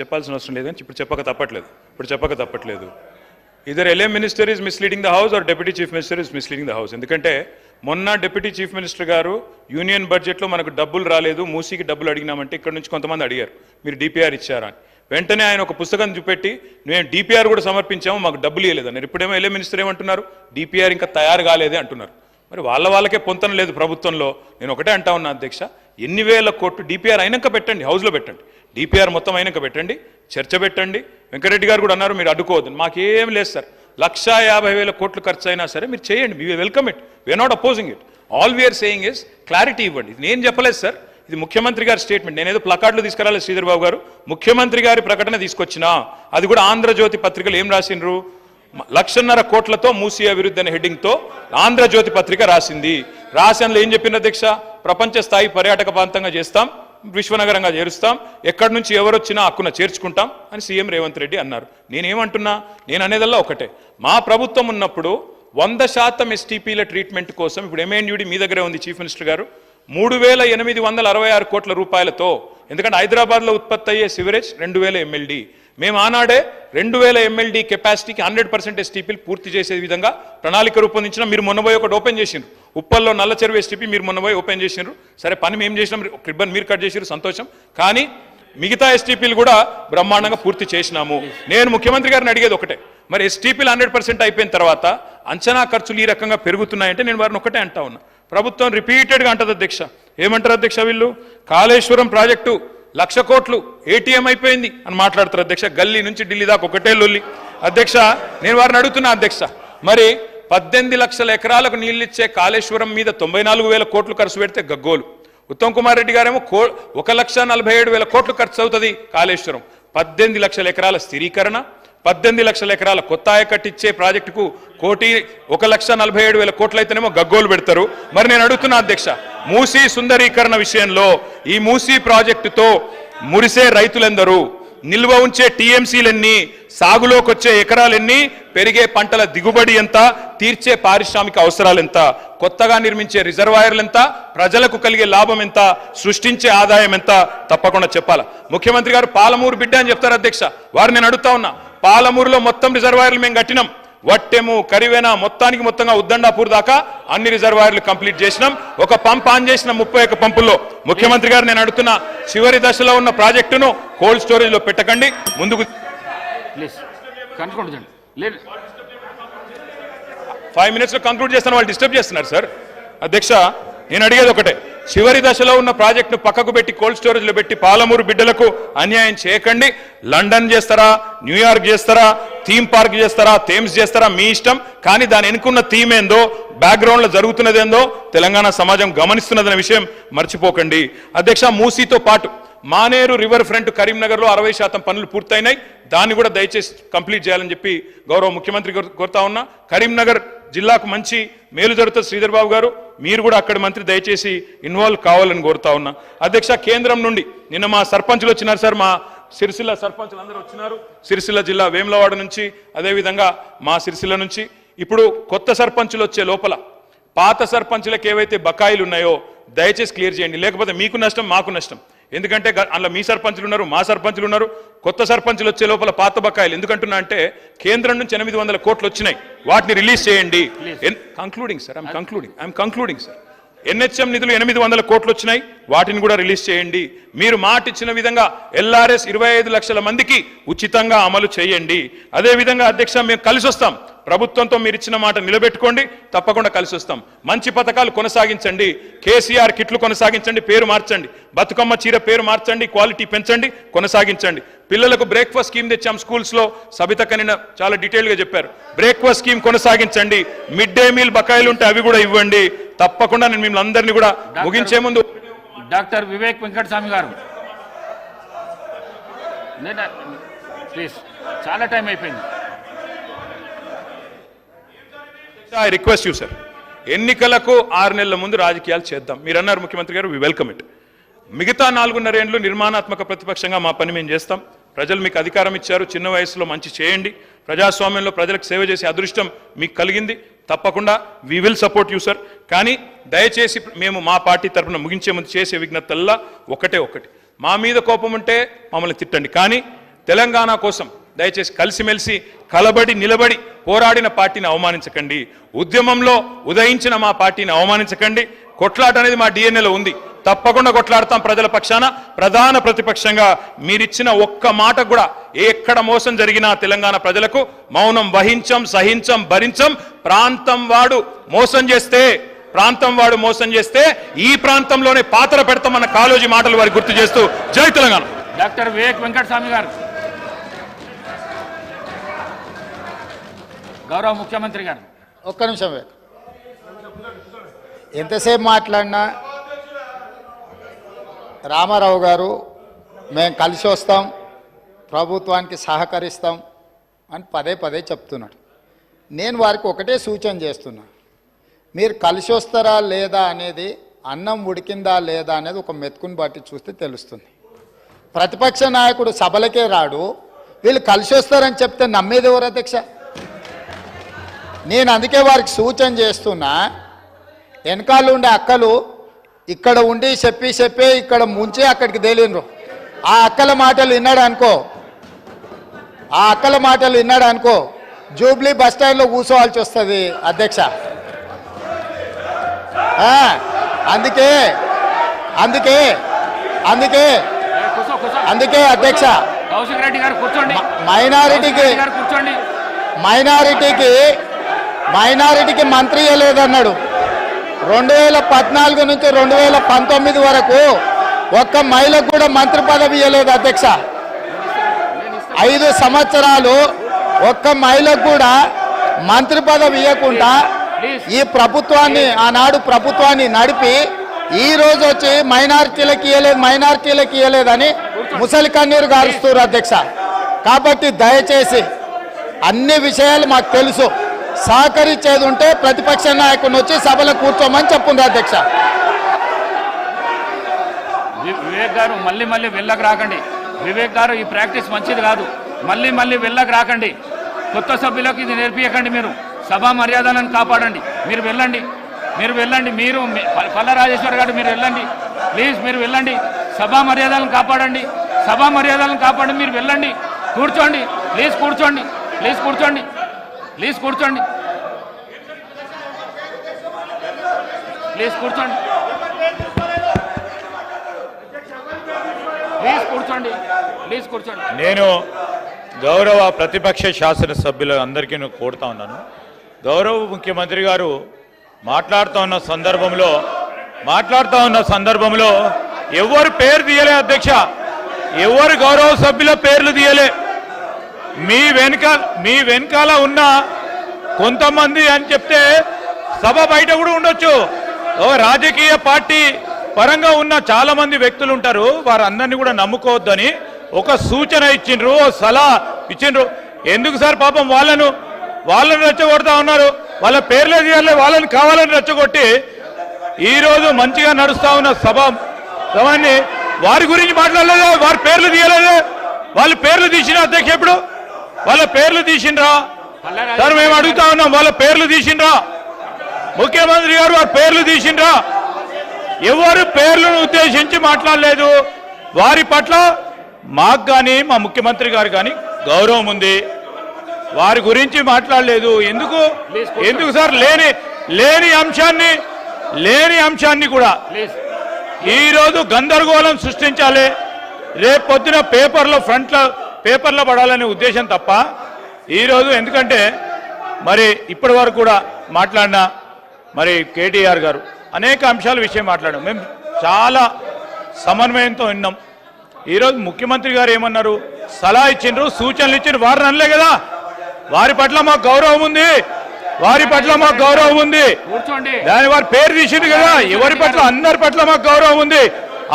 చెప్పాల్సిన అవసరం లేదని ఇప్పుడు చెప్పక తప్పట్లేదు either LA minister is misleading the house or deputy chief minister is misleading the house. ఎందుకంటే మొన్న డిప్యూటీ చీఫ్ మినిస్టర్ గారు యూనియన్ బడ్జెట్లో మనకు డబ్బులు రాలేదు, మూసీకి డబ్బులు అడిగినామంటే ఇక్కడ నుంచి కొంతమంది అడిగారు మీరు డిపిఆర్ ఇచ్చారా అని. వెంటనే ఆయన ఒక పుస్తకం చూపెట్టి మేము డిపిఆర్ కూడా సమర్పించాము, మాకు డబ్బులు ఇవ్వలేదన్నారు. ఇప్పుడేమో ఎల్ఏ మినిస్టర్ ఏమంటున్నారు, డిపిఆర్ ఇంకా తయారు కాలేదే అంటున్నారు. మరి వాళ్ళకే పొంతన లేదు ప్రభుత్వంలో. నేను ఒకటే అంటా ఉన్నా అధ్యక్ష, ఎన్ని వేల కోట్లు డిపిఆర్ అయినాక పెట్టండి, హౌస్లో పెట్టండి, డిపిఆర్ మొత్తం అయినాక పెట్టండి, చర్చ పెట్టండి. వెంకరెడ్డి గారు కూడా అన్నారు మీరు అడ్డుకోవద్దు, మాకేం లేదు సార్, 1,50,000 కోట్లు ఖర్చు అయినా సరే మీరు చేయండి, we welcome it, we are not opposing it. All we are saying is clarity ఇవ్వండి. నేను చెప్పలేదు సార్, ఇది ముఖ్యమంత్రి గారి స్టేట్మెంట్. నేనేదో ప్లకార్డులు తీసుకురాలేదు శ్రీధర్ బాబు గారు, ముఖ్యమంత్రి గారి ప్రకటన తీసుకొచ్చినా. అది కూడా ఆంధ్రజ్యోతి పత్రికలు ఏం రాసిండ్రు, 1,50,000 కోట్లతో మూసీ అభివృద్ధి అనే హెడ్డింగ్తో ఆంధ్రజ్యోతి పత్రిక రాసింది. రాసినలో ఏం చెప్పిన అధ్యక్ష, ప్రపంచ స్థాయి పర్యాటక ప్రాంతంగా చేస్తాం, విశ్వనగరంగా చేరుస్తాం, ఎక్కడి నుంచి ఎవరొచ్చినా హక్కున చేర్చుకుంటాం అని సీఎం రేవంత్ రెడ్డి అన్నారు. నేనేమంటున్నా, నేను అనేదల్లా ఒకటే, మా ప్రభుత్వం ఉన్నప్పుడు 100% ఎస్టీపీల ట్రీట్మెంట్ కోసం, ఇప్పుడు ఎంఎన్యూడి మీ దగ్గరే ఉంది చీఫ్ మినిస్టర్ గారు, 3,866 కోట్ల రూపాయలతో, ఎందుకంటే హైదరాబాద్లో ఉత్పత్తి అయ్యే సివరేజ్ 2,000 MLD, మేము ఆనాడే 2,000 MLD కెపాసిటీకి 100% ఎస్టీపీలు పూర్తి చేసే విధంగా ప్రణాళిక రూపొందించిన. మీరు మొన్నబోయి ఒకటి ఓపెన్ చేసిండ్రు, ఉప్పల్లో నల్ల చెరువు ఎస్టీపీ మీరు మొన్నబోయి ఓపెన్ చేసిండ్రు. సరే పని మేము చేసినాం, రిబ్బన్ మీరు కట్ చేసినారు, సంతోషం. కానీ మిగతా ఎస్టీపీలు కూడా బ్రహ్మాండంగా పూర్తి చేసినాము. నేను ముఖ్యమంత్రి గారిని అడిగేది ఒకటే, మరి ఎస్టీపీలు 100% అయిపోయిన తర్వాత అంచనా ఖర్చులు ఈ రకంగా పెరుగుతున్నాయంటే నేను వారిని ఒకటే అంటా ఉన్నా, ప్రభుత్వం రిపీటెడ్గా అంటది అధ్యక్ష. ఏమంటారు అధ్యక్ష వీళ్ళు, కాళేశ్వరం ప్రాజెక్టు 1,00,000 కోట్లు ఏటీఎం అయిపోయింది అని మాట్లాడతారు అధ్యక్ష. గల్లీ నుంచి ఢిల్లీ దాకా ఒకటే లొల్లి అధ్యక్ష. నేను వారిని అడుగుతున్నా అధ్యక్ష, మరి 18 లక్షల ఎకరాలకు నీళ్ళిచ్చే కాళేశ్వరం మీద 94,000 కోట్లు ఖర్చు పెడితే గగ్గోలు. ఉత్తమ్ కుమార్ రెడ్డి గారేమో 1,47,000 కోట్లు ఖర్చు అవుతుంది కాళేశ్వరం. 18 లక్షల ఎకరాల స్థిరీకరణ, 18 లక్షల ఎకరాల కొత్త ఆయకట్టిచ్చే ప్రాజెక్టుకు 1,47,000 కోట్లు అయితేనేమో గగ్గోలు పెడతారు. మరి నేను అడుగుతున్నా అధ్యక్ష, మూసీ సుందరీకరణ విషయంలో ఈ మూసీ ప్రాజెక్టుతో మురిసే రైతులెందరూ, నిల్వ ఉంచే టీఎంసీలెన్ని, సాగులోకి వచ్చే ఎకరాలెన్ని, పెరిగే పంటల దిగుబడి ఎంత, తీర్చే పారిశ్రామిక అవసరాలు ఎంత, కొత్తగా నిర్మించే రిజర్వాయర్లు ఎంత, ప్రజలకు కలిగే లాభం ఎంత, సృష్టించే ఆదాయం ఎంత, తప్పకుండా చెప్పాలా. ముఖ్యమంత్రి గారు పాలమూరు బిడ్డ అని చెప్తారు అధ్యక్ష. వారు నేను అడుగుతా ఉన్నా, పాలమూరులో మొత్తం రిజర్వాయర్లు మేము కట్టినాం, వట్టెము కరివేన మొత్తంగా ఉద్దండాపూర్ దాకా అన్ని రిజర్వాయర్లు కంప్లీట్ చేసినాం. ఒక పంప్ ఆన్ చేసిన 31 పంపుల్లో. ముఖ్యమంత్రి గారు నేను అడుగుతున్నా, చివరి దశలో ఉన్న ప్రాజెక్టును కోల్డ్ స్టోరేజ్ లో పెట్టకండి, ముందుకు 5 minutes లో కంక్లూడ్ చేస్తాను, వాళ్ళు డిస్టర్బ్ చేస్తున్నారు సార్. అధ్యక్ష నేను అడిగేది ఒకటే, చివరి దశలో ఉన్న ప్రాజెక్టును పక్కకు పెట్టి కోల్డ్ స్టోరేజ్లో పెట్టి పాలమూరు బిడ్డలకు అన్యాయం చేయకండి. లండన్ చేస్తారా, న్యూయార్క్ చేస్తారా, థీమ్ పార్క్ చేస్తారా, థేమ్స్ చేస్తారా, మీ ఇష్టం. కానీ దాని వెనుకున్న థీమ్ ఏందో, బ్యాక్గ్రౌండ్లో జరుగుతున్నదేందో తెలంగాణ సమాజం గమనిస్తున్నదనే విషయం మర్చిపోకండి. అధ్యక్ష మూసీతో పాటు మానేరు రివర్ ఫ్రంట్ కరీంనగర్లో 60% పనులు పూర్తయినాయి, దాన్ని కూడా దయచేసి కంప్లీట్ చేయాలని చెప్పి గౌరవ ముఖ్యమంత్రి కోరుతా ఉన్నా. కరీంనగర్ జిల్లాకు మంచి మేలు జరుగుతుంది శ్రీధర్ బాబు గారు, మీరు కూడా అక్కడి మంత్రి దయచేసి ఇన్వాల్వ్ కావాలని కోరుతా ఉన్నా. అధ్యక్ష కేంద్రం నుండి నిన్న మా సర్పంచులు వచ్చినారు సార్, మా సిరిసిల్ల సర్పంచులు అందరూ వచ్చినారు, సిరిసిల్ల జిల్లా వేములవాడ నుంచి, అదేవిధంగా మా సిరిసిల్ల నుంచి. ఇప్పుడు కొత్త సర్పంచులు వచ్చే లోపల పాత సర్పంచులకు ఏవైతే బకాయిలు ఉన్నాయో దయచేసి క్లియర్ చేయండి, లేకపోతే మీకు నష్టం మాకు నష్టం. ఎందుకంటే అందులో మీ సర్పంచులు ఉన్నారు, మా సర్పంచులు ఉన్నారు. కొత్త సర్పంచులు వచ్చే లోపల పాత బకాయిలు ఎందుకంటున్నా అంటే, కేంద్రం నుంచి 800 కోట్లు వచ్చినాయి, వాటిని రిలీజ్ చేయండి. Concluding sir, I'm concluding sir. NHM నిధులు 800 కోట్లు వచ్చినాయి, వాటిని కూడా రిలీజ్ చేయండి. మీరు మాట ఇచ్చిన విధంగా ఎల్ఆర్ఎస్ 25 లక్షల మందికి ఉచితంగా అమలు చేయండి. అదేవిధంగా అధ్యక్ష మేము కలిసి వస్తాం, ప్రభుత్వంతో మీరు ఇచ్చిన మాట నిలబెట్టుకోండి, తప్పకుండా కలిసి వస్తాం. మంచి పథకాలు కొనసాగించండి, కేసీఆర్ కిట్లు కొనసాగించండి, పేరు మార్చండి, బతుకమ్మ చీర పేరు మార్చండి, క్వాలిటీ పెంచండి, కొనసాగించండి. పిల్లలకు బ్రేక్ఫాస్ట్ స్కీమ్ తెచ్చాం స్కూల్స్లో, సబిత కనిన చాలా డీటెయిల్గా చెప్పారు. బ్రేక్ఫాస్ట్ స్కీమ్ కొనసాగించండి, మిడ్ డే మీల్ బకాయిలు ఉంటే అవి కూడా ఇవ్వండి. తప్పకుండా నేను మిమ్మల్ని అందరినీ కూడా ముగించే ముందు డాక్టర్ వివేక్ వెంకటస్వామి గారు ప్లీజ్, చాలా టైం అయిపోయింది. ఐ రిక్వెస్ట్ యూ సార్, ఎన్నికలకు 6 నెలల ముందు రాజకీయాలు చేద్దాం. మీరు అన్నారు ముఖ్యమంత్రి గారు, వి వెల్కమ్ ఇట్. మిగతా 4.5 ఏళ్ళు నిర్మాణాత్మక ప్రతిపక్షంగా మా పని మేము చేస్తాం. ప్రజలు మీకు అధికారం ఇచ్చారు, చిన్న వయసులో మంచి చేయండి, ప్రజాస్వామ్యంలో ప్రజలకు సేవ చేసే అదృష్టం మీకు కలిగింది, తప్పకుండా we will support you sir. కానీ దయచేసి మేము మా పార్టీ తరఫున ముగించే ముందు చేసే విజ్ఞతల్లా ఒకటి, మా మీద కోపం ఉంటే మమ్మల్ని తిట్టండి, కానీ తెలంగాణ కోసం దయచేసి కలిసిమెలిసి కలబడి నిలబడి పోరాడిన పార్టీని అవమానించకండి. ఉద్యమంలో ఉదయించిన మా పార్టీని అవమానించకండి. కొట్లాట అనేది మా డిఎన్ఏలో ఉంది. తప్పకుండా కొట్లాడతాం ప్రజల పక్షాన. ప్రధాన ప్రతిపక్షంగా మీరిచ్చిన ఒక్క మాట కూడా ఎక్కడ మోసం జరిగినా తెలంగాణ ప్రజలకు మౌనం వహించం, సహించం, భరించం. ప్రాంతం వాడు మోసం చేస్తే ఈ ప్రాంతంలోనే పాత్ర పెడతామన్న కాళోజీ మాటలు వారికి గుర్తు చేస్తూ జై తెలంగాణ. డాక్టర్ వివేక్ వెంకటస్వామి గారు. గౌరవ ముఖ్యమంత్రి గారు. ఒక్క నిమిషం. ఎంతసేపు మాట్లాడినా రామారావు గారు మేము కలిసి వస్తాం, ప్రభుత్వానికి సహకరిస్తాం అని పదే పదే చెప్తున్నాడు. నేను వారికి ఒకటే సూచన చేస్తున్నా, మీరు కలిసి వస్తారా లేదా అనేది, అన్నం ఉడికిందా లేదా అనేది ఒక మెతుకుని బట్టి చూస్తే తెలుస్తుంది. ప్రతిపక్ష నాయకుడు సభలకే రాడు, వీళ్ళు కలిసి వస్తారని చెప్తే నమ్మేది ఎవరు అధ్యక్ష? నేను అందుకే వారికి సూచన చేస్తున్నా, వెనకాల ఉండే అక్కలు ఇక్కడ ఉండి చెప్పి ఇక్కడ ముంచి అక్కడికి తేలినరు. ఆ అక్కల మాటలు విన్నాడు అనుకో జూబ్లీ బస్ స్టాండ్లో కూర్చోవాల్సి వస్తుంది అధ్యక్ష. అందుకే అధ్యక్ష, కౌశిక్ రెడ్డి గారు కూర్చోండి. మైనారిటీకి మంత్రి ఇవ్వలేదన్నాడు. 2014 నుంచి 2019 వరకు ఒక్క మహిళకు కూడా మంత్రి పదవి ఇవ్వలేదు అధ్యక్ష. 5 సంవత్సరాలు ఒక్క మహిళకు కూడా మంత్రి పదవి ఇవ్వకుండా ఈ ప్రభుత్వాన్ని, ఆనాడు ప్రభుత్వాన్ని నడిపి ఈ రోజు వచ్చి మైనారిటీలకు ఇవ్వలేదని ముసలి కన్నీరు గారుస్తారు అధ్యక్ష. కాబట్టి దయచేసి అన్ని విషయాలు మాకు తెలుసు, సహకరించేది ఉంటే ప్రతిపక్ష నాయకుడిని వచ్చి సభలో కూర్చోమని చెప్పుండ్రు అధ్యక్ష. వివేక్ గారు మళ్ళీ వెళ్ళకు రాకండి. వివేక్ గారు ఈ ప్రాక్టీస్ మంచిది కాదు. మళ్ళీ వెళ్ళకు రాకండి. కొత్త సభ్యులకు ఇది నేర్పించకండి. మీరు సభా మర్యాదలను కాపాడండి. మీరు వెళ్ళండి. మీరు పల్లా రాజేశ్వర్ గారు మీరు వెళ్ళండి ప్లీజ్. మీరు వెళ్ళండి. సభా మర్యాదలను కాపాడండి. మీరు వెళ్ళండి. కూర్చోండి ప్లీజ్. కూర్చోండి. నేను గౌరవ ప్రతిపక్ష శాసనసభ్యులు అందరికీ కోరుతా ఉన్నాను. గౌరవ ముఖ్యమంత్రి గారు మాట్లాడుతూ ఉన్న సందర్భంలో ఎవరు పేరు తీయలే అధ్యక్ష, ఎవరు గౌరవ సభ్యుల పేర్లు తీయలే. మీ వెనకాల ఉన్న కొంతమంది అని చెప్తే సభ బయట కూడా ఉండొచ్చు. రాజకీయ పార్టీ పరంగా ఉన్న చాలా మంది వ్యక్తులు ఉంటారు, వారందరినీ కూడా నమ్ముకోవద్దని ఒక సూచన ఇచ్చిండ్రు, సలహా ఇచ్చిండ్రు. ఎందుకు సార్ పాపం వాళ్ళను రెచ్చగొడతా ఉన్నారు. వాళ్ళ పేర్లే తీయాలి, వాళ్ళని కావాలని రెచ్చగొట్టి ఈరోజు మంచిగా నడుస్తా ఉన్న సభని వారి గురించి మాట్లాడలేదు, వారి పేర్లు తీయలేదు. వాళ్ళ పేర్లు తీసిన అధ్యక్ష, ఎప్పుడు వాళ్ళ పేర్లు తీసిండ్రా సార్? మేము అడుగుతా ఉన్నాం, వాళ్ళ పేర్లు తీసిండ్రా? ముఖ్యమంత్రి గారు వారి పేర్లు తీసిండ్రా? ఎవరు పేర్లను ఉద్దేశించి మాట్లాడలేదు. వారి పట్ల మాకు కానీ మా ముఖ్యమంత్రి గారు కానీ గౌరవం ఉంది, వారి గురించి మాట్లాడలేదు. ఎందుకు సార్? లేని అంశాన్ని కూడా ఈరోజు గందరగోళం సృష్టించాలి, రేపు పొద్దున పేపర్లో పడాలనే ఉద్దేశం తప్ప ఈరోజు ఎందుకంటే మరి ఇప్పటి వరకు కూడా మాట్లాడిన మరి కేటీఆర్ గారు అనేక అంశాల విషయం మాట్లాడాం. మేము చాలా సమన్వయంతో విన్నాం. ఈరోజు ముఖ్యమంత్రి గారు ఏమన్నారు? సలహా ఇచ్చిండ్రు, సూచనలు ఇచ్చిండ్రు. వారిని అనలే కదా, వారి పట్ల మాకు గౌరవం ఉంది. దాని వారి పేరు తీసిండ్రు కదా. ఎవరి పట్ల? అందరి పట్ల మాకు గౌరవం ఉంది,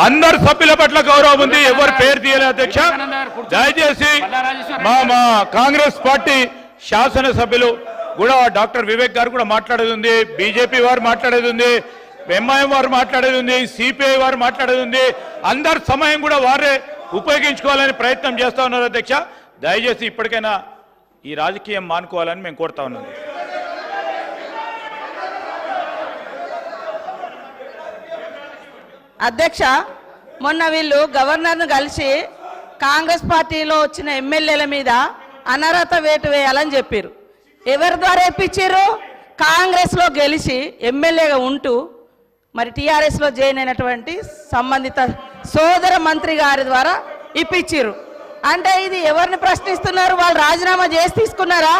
అందరు సభ్యుల పట్ల గౌరవం ఉంది. ఎవరు పేరు తీయలేదు అధ్యక్ష. దయచేసి మా కాంగ్రెస్ పార్టీ శాసనసభ్యులు కూడా డాక్టర్ వివేక్ గారు కూడా మాట్లాడేది ఉంది, బీజేపీ వారు మాట్లాడేది ఉంది, ఎంఐఎం వారు మాట్లాడేది ఉంది, సిపిఐ వారు మాట్లాడేది ఉంది. అందరి సమయం కూడా వారే ఉపయోగించుకోవాలని ప్రయత్నం చేస్తా ఉన్నారు అధ్యక్ష. దయచేసి ఇప్పటికైనా ఈ రాజకీయం మానుకోవాలని మేము కోరుతా ఉన్నాం. అధ్యక్ష, మొన్న వీళ్ళు గవర్నర్ను కలిసి కాంగ్రెస్ పార్టీలో వచ్చిన ఎమ్మెల్యేల మీద అనర్హత వేటు వేయాలని చెప్పారు. ఎవరి ద్వారా ఇప్పించారు? కాంగ్రెస్లో గెలిచి ఎమ్మెల్యేగా ఉంటూ మరి టీఆర్ఎస్లో జాయిన్ అయినటువంటి సంబంధిత సోదర మంత్రి గారి ద్వారా ఇప్పించారు. అంటే ఇది ఎవరిని ప్రశ్నిస్తున్నారు? వాళ్ళు రాజీనామా చేసి తీసుకున్నారా?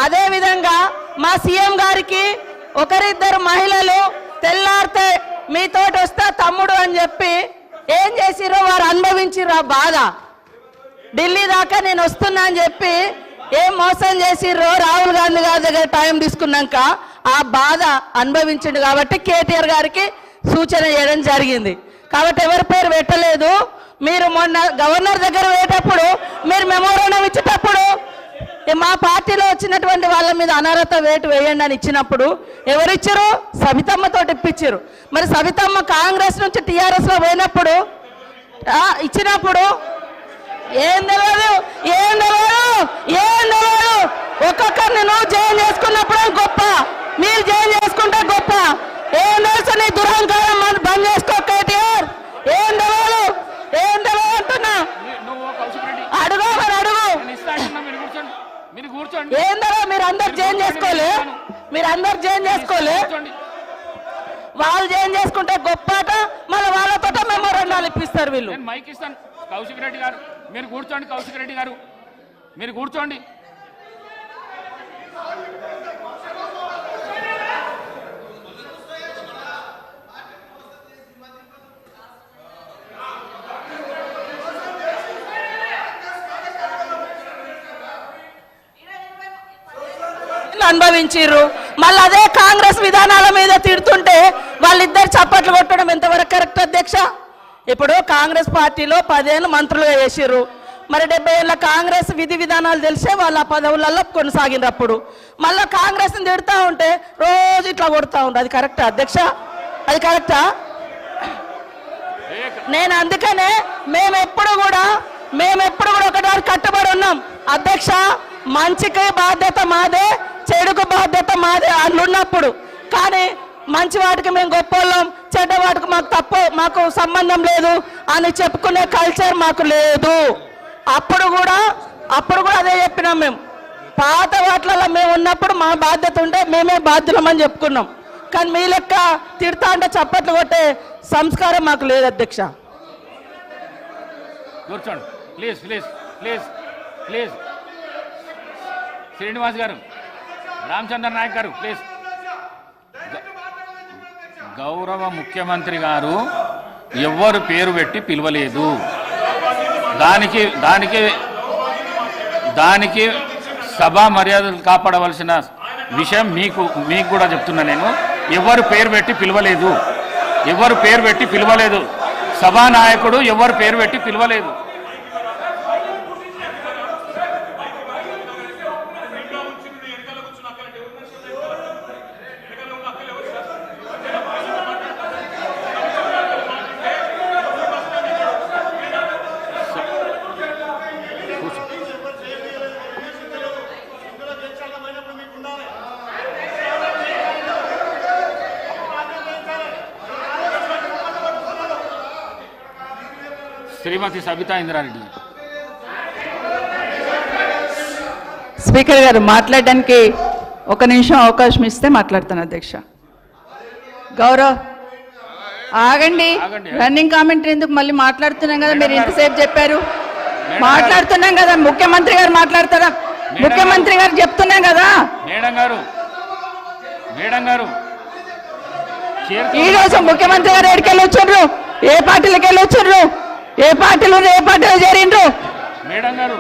అదేవిధంగా మా సీఎం గారికి ఒకరిద్దరు మహిళలు తెల్లారితే మీతోటి వస్తా తమ్ముడు అని చెప్పి ఏం చేసిరో వారు అనుభవించిర్రు ఆ బాధ. ఢిల్లీ దాకా నేను వస్తున్నా అని చెప్పి ఏం మోసం చేసిర్రో రాహుల్ గాంధీ గారి దగ్గర టైం తీసుకున్నాక ఆ బాధ అనుభవించిండు. కాబట్టి కేటీఆర్ గారికి సూచన చేయడం జరిగింది. కాబట్టి ఎవరి పేరు పెట్టలేదు. మీరు మొన్న గవర్నర్ దగ్గర పోయేటప్పుడు మీరు మెమోరాండం ఇచ్చేటప్పుడు మా పార్టీలో వచ్చినటువంటి వాళ్ళ మీద అనర్హత వేటు వేయండి అని ఇచ్చినప్పుడు ఎవరిచ్చారు? సబితమ్మతో ఇప్పించారు. మరి సబితమ్మ కాంగ్రెస్ నుంచి టీఆర్ఎస్లో పోయినప్పుడు ఇచ్చినప్పుడు ఏం తెలియదు, ఏం తెలియదు, ఏం తెలియదు. ఒక్కొక్కరిని నువ్వు జాయిన్ చేసుకున్నప్పుడు గొప్ప, మీరు జాయిన్ చేసుకుంటే గొప్ప. ఏం తెలుసు నీ దురహంకారం బంద్ చేసుకో కేటీఆర్. ఏం తెలియదు, ఏం తెలియదు అంటున్నా. అడుగు మరి అడుగు. ఏం తెలియదు? మీరు అందరు జాయిన్ చేసుకోలే, మీరు అందరు జాయిన్ చేసుకోలే. వాళ్ళు జాయిన్ చేసుకుంటే గొప్పట, మళ్ళీ వాళ్ళతో మెమోరాండాలు ఇప్పిస్తారు వీళ్ళు. మైక్ ఇస్తాను. కౌశిక్ రెడ్డి గారు మీరు కూర్చోండి. కౌశిక్ రెడ్డి గారు మీరు కూర్చోండి. అనుభవించారు. మళ్ళీ అదే కాంగ్రెస్ విధానాల మీద తిడుతుంటే వాళ్ళిద్దరు చప్పట్లు కొట్టడం ఎంతవరకు కరెక్ట్ అధ్యక్ష? ఇప్పుడు కాంగ్రెస్ పార్టీలో 10 ఏళ్ళు మంత్రులుగా చేసిర్రు. మరి 70 ఏళ్ళ కాంగ్రెస్ విధి విధానాలు తెలిసే వాళ్ళ పదవులలో కొనసాగినప్పుడు మళ్ళీ కాంగ్రెస్ని తిడుతూ ఉంటే రోజు ఇట్లా కొడుతూ ఉంటారు. అది కరెక్టా అధ్యక్ష? అది కరెక్టా? నేను అందుకనే మేమెప్పుడు కూడా ఒకటి కట్టుబడి ఉన్నాం అధ్యక్ష. మంచికి బాధ్యత మాదే, చెడుకు బాధ్యత మాదే అట్లున్నప్పుడు. కానీ మంచి వాటికి మేము గొప్పవాళ్ళం, చెడ్డ వాటికి మాకు సంబంధం లేదు అని చెప్పుకునే కల్చర్ మాకు లేదు. అప్పుడు కూడా అదే చెప్పినాం. మేము పాత వాటిలలో మేము ఉన్నప్పుడు మా బాధ్యత ఉంటే మేమే బాధ్యులమని చెప్పుకున్నాం. కానీ మీ లెక్క తిడతా అంటే చప్పట్లు కొట్టే సంస్కారం మాకు లేదు అధ్యక్ష. కూర్చోండి please please please please. Srinivas గారు, రామచంద్ర నాయక్ గారు ప్లీజ్. గౌరవ ముఖ్యమంత్రి గారు ఎవ్వరు పేరు పెట్టి పిలవలేదు. దానికి సభా మర్యాదలు కాపాడవలసిన విషయం మీకు కూడా చెప్తున్నా. నేను ఎవరు పేరు పెట్టి పిలవలేదు. సభానాయకుడు ఎవరు పేరు పెట్టి పిలవలేదు. శ్రీమతి సబితా ఇంద్రారెడ్డి. స్పీకర్ గారు మాట్లాడడానికి 1 నిమిషం అవకాశం ఇస్తే మాట్లాడతాను అధ్యక్ష. ఆగండి. రన్నింగ్ కామెంటరీ ఎందుకు? మళ్ళీ మాట్లాడుతున్నాం కదా, మీరు ఇంతసేపు చెప్పారు. మాట్లాడుతున్నాం కదా, ముఖ్యమంత్రి గారు మాట్లాడతారా? ముఖ్యమంత్రి గారు చెప్తున్నాం కదా. మేడం గారు ఈ రోజు ముఖ్యమంత్రి గారు ఎక్కడికి వచ్చారు? ఏ పార్టీలకు వెళ్ళి వచ్చారు? ఏ పార్టీలో చేరిండ్రు? మేడం గారు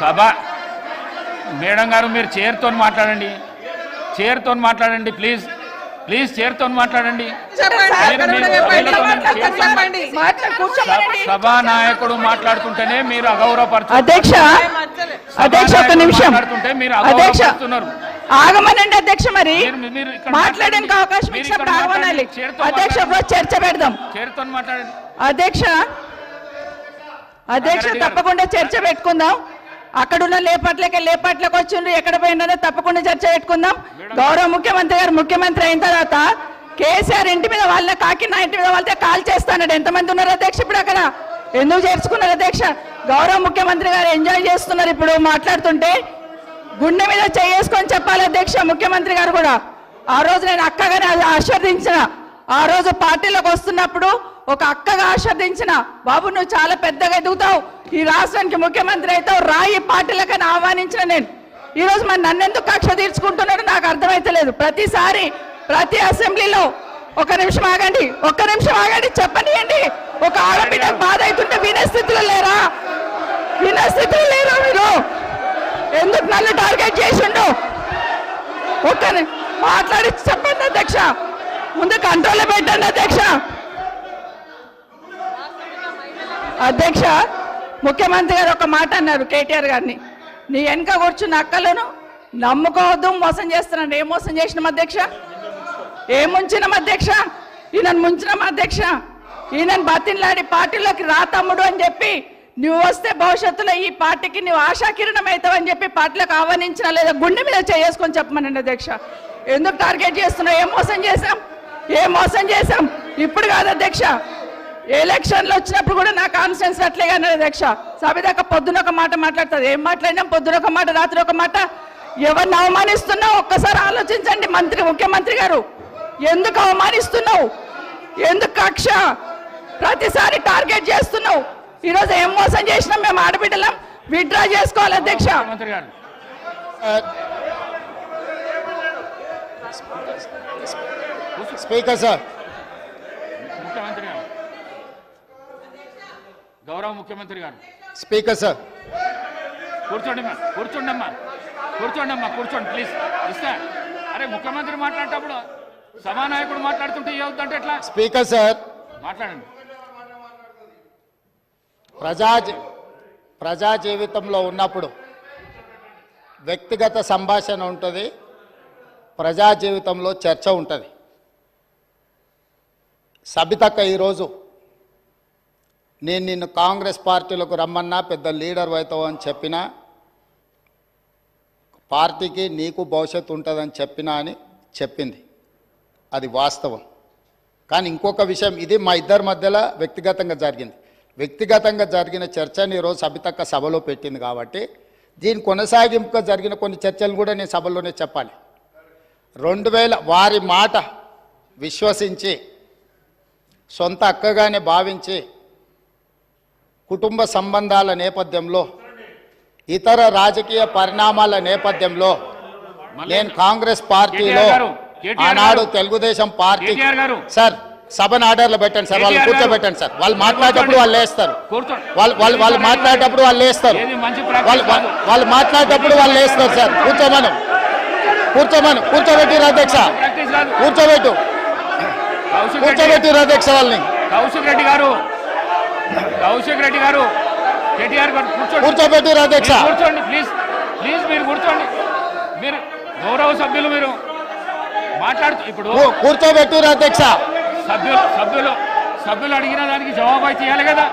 సభ మేడం గారు మీరు చైర్తో మాట్లాడండి. ప్లీజ్ చైర్తో మాట్లాడండి. సభానాయకుడు మాట్లాడుతుంటేనే మీరు అగౌరవపరుస్తున్నారు. అధ్యక్ష 1 నిమిషం. ఆగమనండి అధ్యక్ష. మరి మాట్లాడడానికి అవకాశం ఇచ్చినప్పుడు ఆగమనాలి అధ్యక్ష. చర్చ పెడదాం. చైర్తో మాట్లాడండి అధ్యక్ష. తప్పకుండా చర్చ పెట్టుకుందాం. అక్కడున్న లేపాట్లకు వచ్చిండ్రు, ఎక్కడ పోయిందో తప్పకుండా చర్చ పెట్టుకుందాం. గౌరవ ముఖ్యమంత్రి గారు ముఖ్యమంత్రి అయిన తర్వాత కేసీఆర్ ఇంటి మీద వాళ్ళ కాకి నా ఇంటి మీద వాళ్ళతే కాల్ చేస్తానడు. ఎంతమంది ఉన్నారు అధ్యక్ష ఇప్పుడు అక్కడ? ఎందుకు చేర్చుకున్నారు అధ్యక్ష? గౌరవ ముఖ్యమంత్రి గారు ఎంజాయ్ చేస్తున్నారు ఇప్పుడు మాట్లాడుతుంటే. గుండె మీద చేసుకొని చెప్పాలి అధ్యక్ష ముఖ్యమంత్రి గారు కూడా. ఆ రోజు నేను అక్కగానే ఆశీర్వదించిన, ఆ రోజు పార్టీలోకి వస్తున్నప్పుడు ఒక అక్కగా ఆశీర్వదించిన, బాబు నువ్వు చాలా పెద్దగా ఎదుగుతావు, ఈ రాష్ట్రానికి ముఖ్యమంత్రి అవుతావు, రాయి పార్టీలకని ఆహ్వానించిన నేను. ఈ రోజు మరి నన్నెందుకు కక్ష తీర్చుకుంటున్నాడు నాకు అర్థమైతలేదు. ప్రతిసారి ప్రతి అసెంబ్లీలో ఒక్క నిమిషం ఆగండి చెప్పనియండి. ఒక ఆడబిడ్డకు బాధ అవుతుంటే వినే స్థితిలో లేరా? మీరు ఎందుకు నన్ను టార్గెట్ చేసిండు? మాట్లాడి చెప్పండి అధ్యక్ష, ముందు కంట్రోల్లో పెట్టండి అధ్యక్ష. అధ్యక్ష ముఖ్యమంత్రి గారు ఒక మాట అన్నారు కేటీఆర్ గారిని, నీ వెనక కూర్చున్న అక్కలను నమ్ముకోవద్దు, మోసం చేస్తున్నాను. ఏం మోసం చేసినాం అధ్యక్ష? ఏం ముంచినాం అధ్యక్ష? ఈయనను ముంచినాం అధ్యక్ష. ఈయనను బతిన్లాడి పార్టీలోకి రా తమ్ముడు అని చెప్పి, నువ్వు వస్తే భవిష్యత్తులో ఈ పార్టీకి నువ్వు ఆశాకిరణం అవుతావు అని చెప్పి పార్టీలోకి ఆహ్వానించినా లేదా గుండె మీద చేసుకొని చెప్పమనండి అధ్యక్ష. ఎందుకు టార్గెట్ చేస్తున్నావు? ఏం మోసం చేశాం? ఇప్పుడు కాదు అధ్యక్ష, ఎలక్షన్లు వచ్చినప్పుడు కూడా నా కాన్స్టిట్యూన్సీ అట్లే అన్నారు అధ్యక్ష. సభదాకా పొద్దున ఒక మాట మాట్లాడుతుంది. ఏం మాట్లాడినాం? పొద్దున ఒక మాట, రాత్రి ఒక మాట. ఎవరిని అవమానిస్తున్నావు ఒక్కసారి ఆలోచించండి ముఖ్యమంత్రి గారు. ఎందుకు అవమానిస్తున్నావు? ఎందుకు కక్ష? ప్రతిసారి టార్గెట్ చేస్తున్నావు. ఈరోజు ఏం మోసం చేసినాం? మేము ఆడబిడ్డలం విత్డ్రా చేసుకోవాలి అధ్యక్ష. స్పీకర్ సార్, ముఖ్యమంత్రి గారు, గౌరవ ముఖ్యమంత్రి గారు. స్పీకర్ సార్, కూర్చోండి ప్లీజ్. ఇస్తా. అరే ముఖ్యమంత్రి మాట్లాడేటప్పుడు సభానాయకుడు మాట్లాడుతుంటే ఏవద్దంటే ఎట్లా? స్పీకర్ సార్, మాట్లాడండి. ప్రజా జీవితంలో ఉన్నప్పుడు వ్యక్తిగత సంభాషణ ఉంటుంది, ప్రజా జీవితంలో చర్చ ఉంటుంది. సబితక్క ఈరోజు నేను నిన్ను కాంగ్రెస్ పార్టీలోకి రమ్మన్నా, పెద్ద లీడర్ అవుతావు అని చెప్పినా, పార్టీకి నీకు భవిష్యత్తు ఉంటుందని చెప్పినా అని చెప్పింది. అది వాస్తవం. కానీ ఇంకొక విషయం, ఇది మా ఇద్దరి మధ్యలో వ్యక్తిగతంగా జరిగింది. వ్యక్తిగతంగా జరిగిన చర్చని ఈరోజు సబితక్క సభలో పెట్టింది కాబట్టి దీని కొనసాగింపుగా జరిగిన కొన్ని చర్చలు కూడా నేను సభలోనే చెప్పాలి. 2000 వారి మాట విశ్వసించి సొంత అక్కగానే భావించి కుటుంబ సంబంధాల నేపథ్యంలో, ఇతర రాజకీయ పరిణామాల నేపథ్యంలో నేను కాంగ్రెస్ పార్టీలో ఆనాడు తెలుగుదేశం పార్టీ సార్ సభను ఆర్డర్లో పెట్టండి సార్, వాళ్ళు కూర్చోబెట్టండి సార్. వాళ్ళు మాట్లాడేటప్పుడు వాళ్ళు లేస్తారు, వాళ్ళు మాట్లాడేటప్పుడు వాళ్ళు లేస్తారు, వాళ్ళు మాట్లాడేటప్పుడు వాళ్ళు లేస్తారు సార్. కూర్చోబెట్టిరు అధ్యక్ష, కూర్చోబెట్టిరు అధ్యక్ష వాళ్ళని. కౌశిక్ రెడ్డి గారు కేటీఆర్ గారు కూర్చోబెట్టిరు అధ్యక్ష. కూర్చోండి ప్లీజ్ మీరు కూర్చోండి. మీరు గౌరవ సభ్యులు మీరు మాట్లాడుతూ ఇప్పుడు కూర్చోబెట్టిరు అధ్యక్ష. సభ్యులు అడిగిన దానికి జవాబు అయితే ఇవ్వాలి కదా.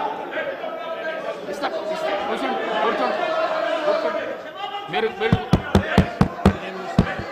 కూర్చోండి మీరు